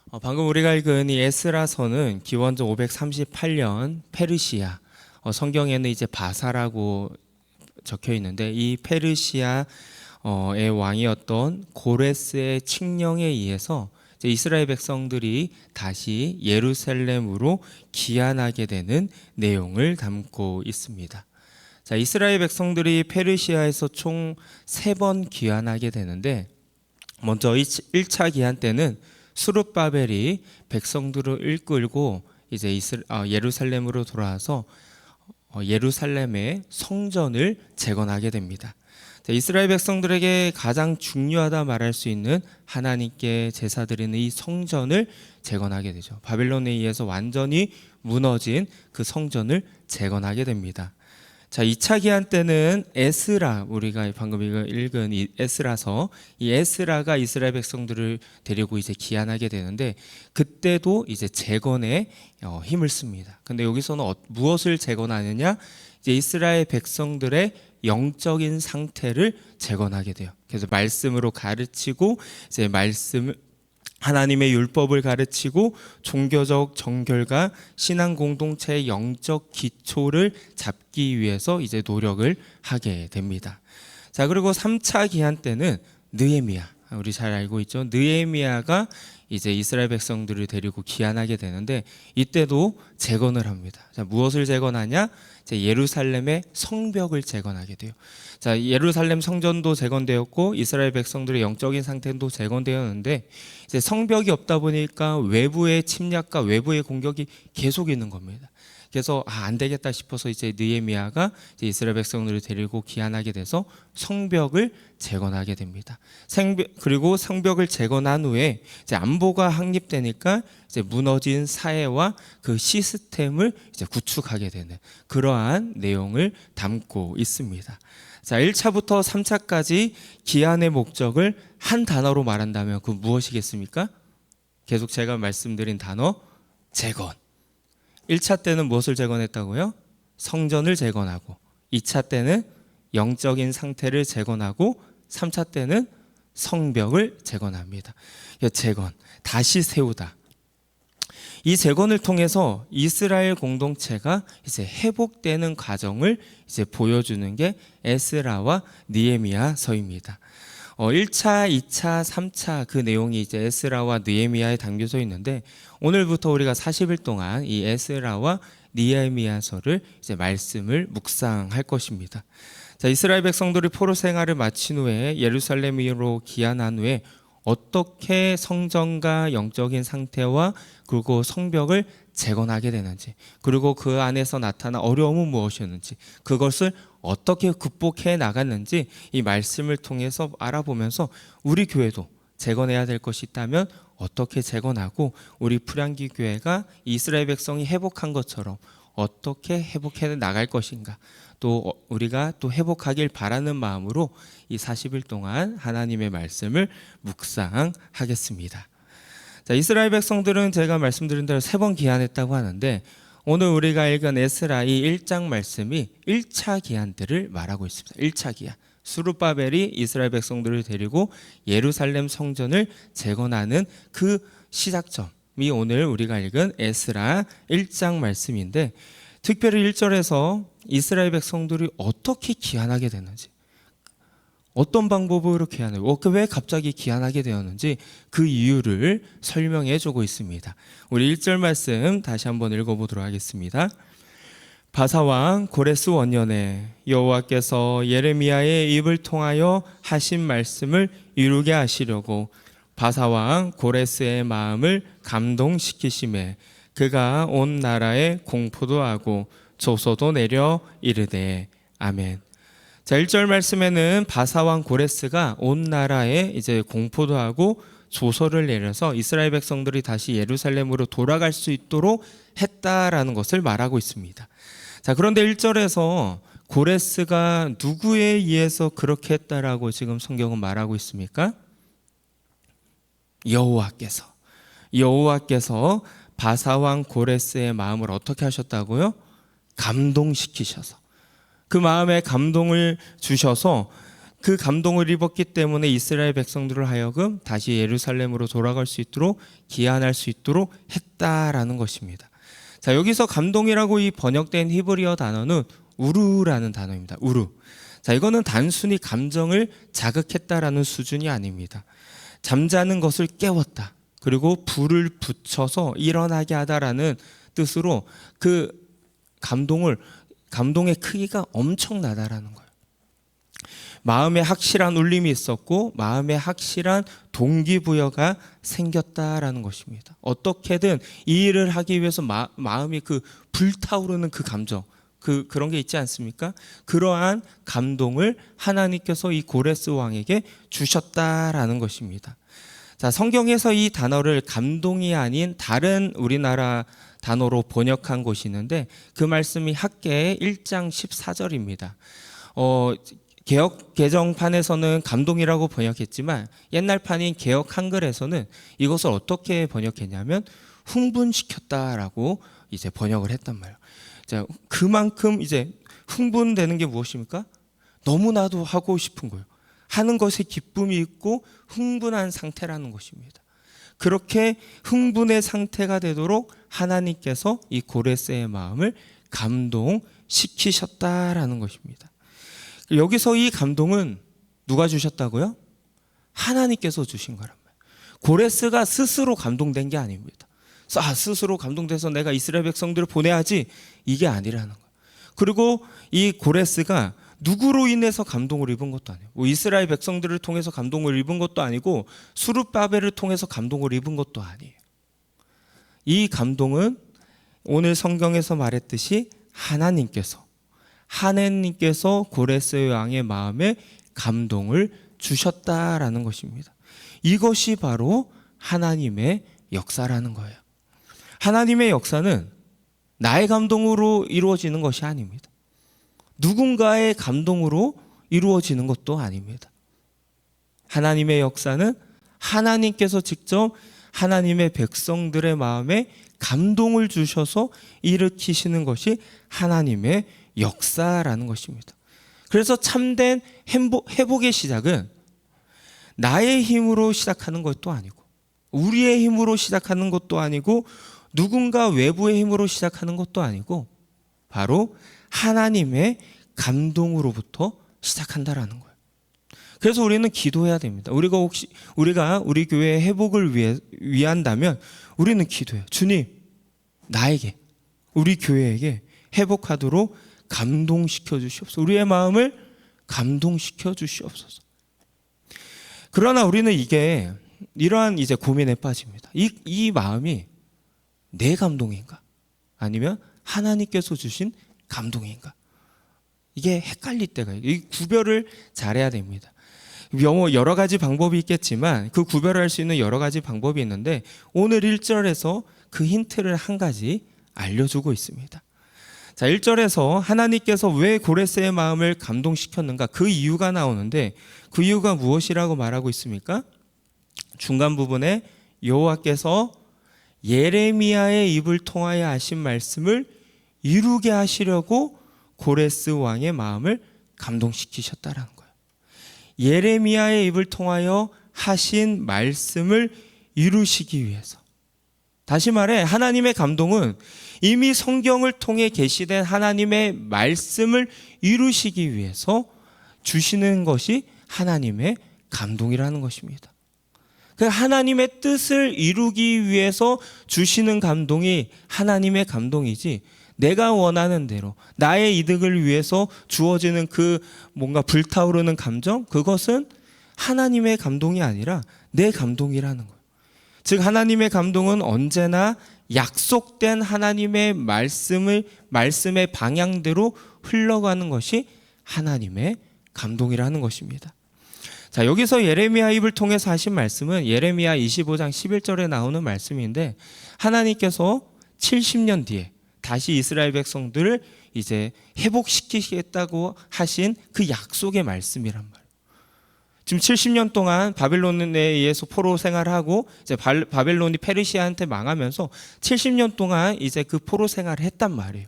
방금 우리가 읽은 이 에스라서는 기원전 538년 페르시아, 성경에는 이제 바사라고 적혀 있는데 이 페르시아의 왕이었던 고레스의 칙령에 의해서 이제 이스라엘 백성들이 다시 예루살렘으로 귀환하게 되는 내용을 담고 있습니다. 자, 이스라엘 백성들이 페르시아에서 총 3번 귀환하게 되는데, 먼저 1차 귀환 때는 수룹바벨이 백성들을 이끌고 이제 예루살렘으로 돌아와서 예루살렘의 성전을 재건하게 됩니다. 자, 이스라엘 백성들에게 가장 중요하다 말할 수 있는 하나님께 제사 드리는 이 성전을 재건하게 되죠. 바벨론에 의해서 완전히 무너진 그 성전을 재건하게 됩니다. 자, 2차 기한 때는 에스라, 우리가 방금 읽은 이 에스라서, 이 에스라가 이스라엘 백성들을 데리고 이제 귀환하게 되는데, 그때도 이제 재건에 힘을 씁니다. 근데 여기서는 무엇을 재건하느냐? 이제 이스라엘 백성들의 영적인 상태를 재건하게 돼요. 그래서 말씀으로 가르치고, 이제 하나님의 율법을 가르치고 종교적 정결과 신앙 공동체의 영적 기초를 잡기 위해서 이제 노력을 하게 됩니다. 자, 그리고 3차 기한 때는 느헤미야, 우리 잘 알고 있죠. 느헤미야가 이제 이스라엘 백성들을 데리고 귀환하게 되는데, 이때도 재건을 합니다. 자, 무엇을 재건하냐? 이제 예루살렘의 성벽을 재건하게 돼요. 자, 예루살렘 성전도 재건되었고 이스라엘 백성들의 영적인 상태도 재건되었는데, 이제 성벽이 없다 보니까 외부의 침략과 외부의 공격이 계속 있는 겁니다. 그래서 안 되겠다 싶어서 이제 느헤미야가 이제 이스라엘 백성들을 데리고 귀환하게 돼서 성벽을 재건하게 됩니다. 그리고 성벽을 재건한 후에 이제 안보가 확립되니까 이제 무너진 사회와 그 시스템을 이제 구축하게 되는 그러한 내용을 담고 있습니다. 자, 1차부터 3차까지 귀환의 목적을 한 단어로 말한다면 그 무엇이겠습니까? 계속 제가 말씀드린 단어, 재건. 1차 때는 무엇을 재건했다고요? 성전을 재건하고, 2차 때는 영적인 상태를 재건하고, 3차 때는 성벽을 재건합니다. 재건, 다시 세우다. 이 재건을 통해서 이스라엘 공동체가 이제 회복되는 과정을 이제 보여주는 게 에스라와 느헤미야서입니다. 1차, 2차, 3차 그 내용이 이제 에스라와 느헤미야에 담겨져 있는데, 오늘부터 우리가 40일 동안 이 에스라와 느헤미야서를 이제 말씀을 묵상할 것입니다. 자, 이스라엘 백성들이 포로 생활을 마친 후에 예루살렘으로 귀환한 후에 어떻게 성전과 영적인 상태와 그리고 성벽을 재건하게 되는지, 그리고 그 안에서 나타난 어려움은 무엇이었는지, 그것을 어떻게 극복해 나갔는지 이 말씀을 통해서 알아보면서 우리 교회도 재건해야 될 것이 있다면 어떻게 재건하고, 우리 풀향기 교회가 이스라엘 백성이 회복한 것처럼 어떻게 회복해 나갈 것인가, 또 우리가 또 회복하길 바라는 마음으로 이 40일 동안 하나님의 말씀을 묵상하겠습니다. 자, 이스라엘 백성들은 제가 말씀드린 대로 3번 귀환했다고 하는데, 오늘 우리가 읽은 에스라 이 1장 말씀이 1차 귀환들을 말하고 있습니다. 1차 귀환. 수룹바벨이 이스라엘 백성들을 데리고 예루살렘 성전을 재건하는 그 시작점이 오늘 우리가 읽은 에스라 1장 말씀인데, 특별히 1절에서 이스라엘 백성들이 어떻게 귀환하게 되는지, 어떤 방법으로 귀환하고 왜 갑자기 귀환하게 되었는지 그 이유를 설명해 주고 있습니다. 우리 1절 말씀 다시 한번 읽어보도록 하겠습니다. 바사왕 고레스 원년에 여호와께서 예레미야의 입을 통하여 하신 말씀을 이루게 하시려고 바사왕 고레스의 마음을 감동시키심에 그가 온 나라에 공포도 하고 조소도 내려 이르되 아멘. 자, 1절 말씀에는 바사왕 고레스가 온 나라에 이제 공포도 하고 조서를 내려서 이스라엘 백성들이 다시 예루살렘으로 돌아갈 수 있도록 했다라는 것을 말하고 있습니다. 자, 그런데 1절에서 고레스가 누구에 의해서 그렇게 했다라고 지금 성경은 말하고 있습니까? 여호와께서 바사왕 고레스의 마음을 어떻게 하셨다고요? 감동시키셔서, 그 마음에 감동을 주셔서 그 감동을 입었기 때문에 이스라엘 백성들을 하여금 다시 예루살렘으로 돌아갈 수 있도록 기한할 수 있도록 했다라는 것입니다. 자, 여기서 감동이라고 이 번역된 히브리어 단어는 우루라는 단어입니다. 우루. 자, 이거는 단순히 감정을 자극했다라는 수준이 아닙니다. 잠자는 것을 깨웠다. 그리고 불을 붙여서 일어나게 하다라는 뜻으로 그 감동의 크기가 엄청나다라는 거예요. 마음에 확실한 울림이 있었고 마음에 확실한 동기부여가 생겼다라는 것입니다. 어떻게든 이 일을 하기 위해서 마음이 그 불타오르는 그 감정, 그런 게 있지 않습니까? 그러한 감동을 하나님께서 이 고레스 왕에게 주셨다라는 것입니다. 자, 성경에서 이 단어를 감동이 아닌 다른 우리나라 단어로 번역한 곳이 있는데 그 말씀이 학개의 1장 14절입니다. 개역 개정판에서는 감동이라고 번역했지만 옛날 판인 개역 한글에서는 이것을 어떻게 번역했냐면 흥분시켰다라고 이제 번역을 했단 말이에요. 자, 그만큼 이제 흥분되는 게 무엇입니까? 너무나도 하고 싶은 거예요. 하는 것에 기쁨이 있고 흥분한 상태라는 것입니다. 그렇게 흥분의 상태가 되도록 하나님께서 이 고레스의 마음을 감동시키셨다라는 것입니다. 여기서 이 감동은 누가 주셨다고요? 하나님께서 주신 거란 말이에요. 고레스가 스스로 감동된 게 아닙니다. 스스로 감동돼서 내가 이스라엘 백성들을 보내야지, 이게 아니라는 거예요. 그리고 이 고레스가 누구로 인해서 감동을 입은 것도 아니에요. 이스라엘 백성들을 통해서 감동을 입은 것도 아니고 수룹바벨을 통해서 감동을 입은 것도 아니에요. 이 감동은 오늘 성경에서 말했듯이 하나님께서 고레스 왕의 마음에 감동을 주셨다라는 것입니다. 이것이 바로 하나님의 역사라는 거예요. 하나님의 역사는 나의 감동으로 이루어지는 것이 아닙니다. 누군가의 감동으로 이루어지는 것도 아닙니다. 하나님의 역사는 하나님께서 직접 하나님의 백성들의 마음에 감동을 주셔서 일으키시는 것이 하나님의 역사라는 것입니다. 그래서 참된 회복의 시작은 나의 힘으로 시작하는 것도 아니고 우리의 힘으로 시작하는 것도 아니고 누군가 외부의 힘으로 시작하는 것도 아니고 바로 하나님의 감동으로부터 시작한다라는 거예요. 그래서 우리는 기도해야 됩니다. 우리가 우리 교회의 회복을 위한다면 우리는 기도해요. 주님, 나에게, 우리 교회에게 회복하도록 감동시켜 주시옵소서. 우리의 마음을 감동시켜 주시옵소서. 그러나 우리는 이러한 이제 고민에 빠집니다. 이 마음이 내 감동인가? 아니면 하나님께서 주신 감동인가? 이게 헷갈릴 때가 있어요. 이 구별을 잘해야 됩니다. 여러 가지 방법이 있겠지만 그 구별을 할 수 있는 여러 가지 방법이 있는데 오늘 1절에서 그 힌트를 한 가지 알려주고 있습니다. 자, 1절에서 하나님께서 왜 고레스의 마음을 감동시켰는가, 그 이유가 나오는데 그 이유가 무엇이라고 말하고 있습니까? 중간 부분에 여호와께서 예레미야의 입을 통하여 하신 말씀을 이루게 하시려고 고레스 왕의 마음을 감동시키셨다라는 거예요. 예레미야의 입을 통하여 하신 말씀을 이루시기 위해서. 다시 말해 하나님의 감동은 이미 성경을 통해 계시된 하나님의 말씀을 이루시기 위해서 주시는 것이 하나님의 감동이라는 것입니다. 하나님의 뜻을 이루기 위해서 주시는 감동이 하나님의 감동이지, 내가 원하는 대로 나의 이득을 위해서 주어지는 그 뭔가 불타오르는 감정, 그것은 하나님의 감동이 아니라 내 감동이라는 거예요. 즉 하나님의 감동은 언제나 약속된 하나님의 말씀의 방향대로 흘러가는 것이 하나님의 감동이라는 것입니다. 자, 여기서 예레미야 입을 통해서 하신 말씀은 예레미야 25장 11절에 나오는 말씀인데 하나님께서 70년 뒤에 다시 이스라엘 백성들을 이제 회복시키겠다고 하신 그 약속의 말씀이란 말이에요. 지금 70년 동안 바벨론에 의해서 포로 생활하고 이제 바벨론이 페르시아한테 망하면서 70년 동안 이제 그 포로 생활을 했단 말이에요.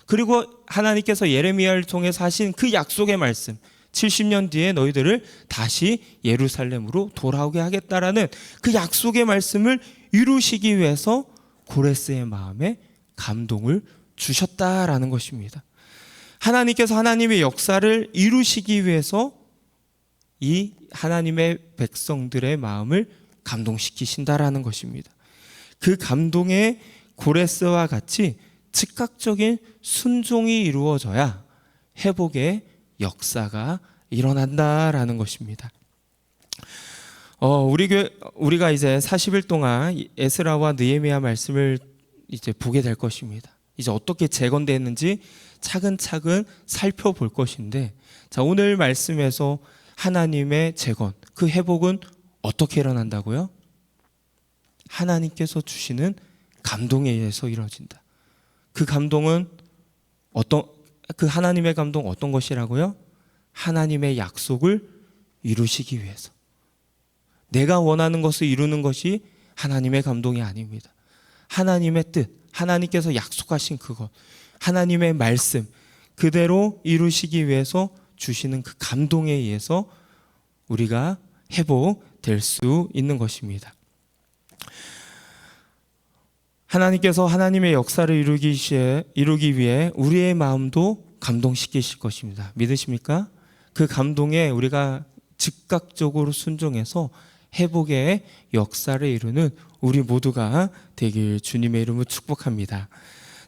그리고 하나님께서 예레미야를 통해서 하신 그 약속의 말씀, 70년 뒤에 너희들을 다시 예루살렘으로 돌아오게 하겠다라는 그 약속의 말씀을 이루시기 위해서 고레스의 마음에 감동을 주셨다라는 것입니다. 하나님께서 하나님의 역사를 이루시기 위해서 이 하나님의 백성들의 마음을 감동시키신다라는 것입니다. 그 감동에 고레스와 같이 즉각적인 순종이 이루어져야 회복의 역사가 일어난다라는 것입니다. 우리가 이제 40일 동안 에스라와 느헤미야 말씀을 이제 보게 될 것입니다. 이제 어떻게 재건되었는지 차근차근 살펴볼 것인데, 자, 오늘 말씀에서 하나님의 재건, 그 회복은 어떻게 일어난다고요? 하나님께서 주시는 감동에 의해서 이루어진다. 그 감동은 그 하나님의 감동 어떤 것이라고요? 하나님의 약속을 이루시기 위해서. 내가 원하는 것을 이루는 것이 하나님의 감동이 아닙니다. 하나님의 뜻, 하나님께서 약속하신 그것, 하나님의 말씀 그대로 이루시기 위해서 주시는 그 감동에 의해서 우리가 회복될 수 있는 것입니다. 하나님께서 하나님의 역사를 이루기 위해 우리의 마음도 감동시키실 것입니다. 믿으십니까? 그 감동에 우리가 즉각적으로 순종해서 회복의 역사를 이루는 우리 모두가 되길 주님의 이름으로 축복합니다.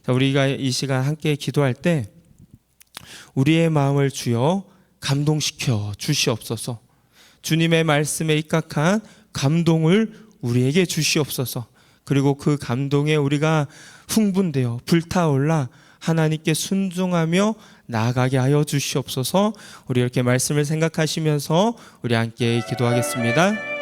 자, 우리가 이 시간 함께 기도할 때 우리의 마음을 주여 감동시켜 주시옵소서. 주님의 말씀에 입각한 감동을 우리에게 주시옵소서. 그리고 그 감동에 우리가 흥분되어 불타올라 하나님께 순종하며 나아가게 하여 주시옵소서. 우리 이렇게 말씀을 생각하시면서 우리 함께 기도하겠습니다.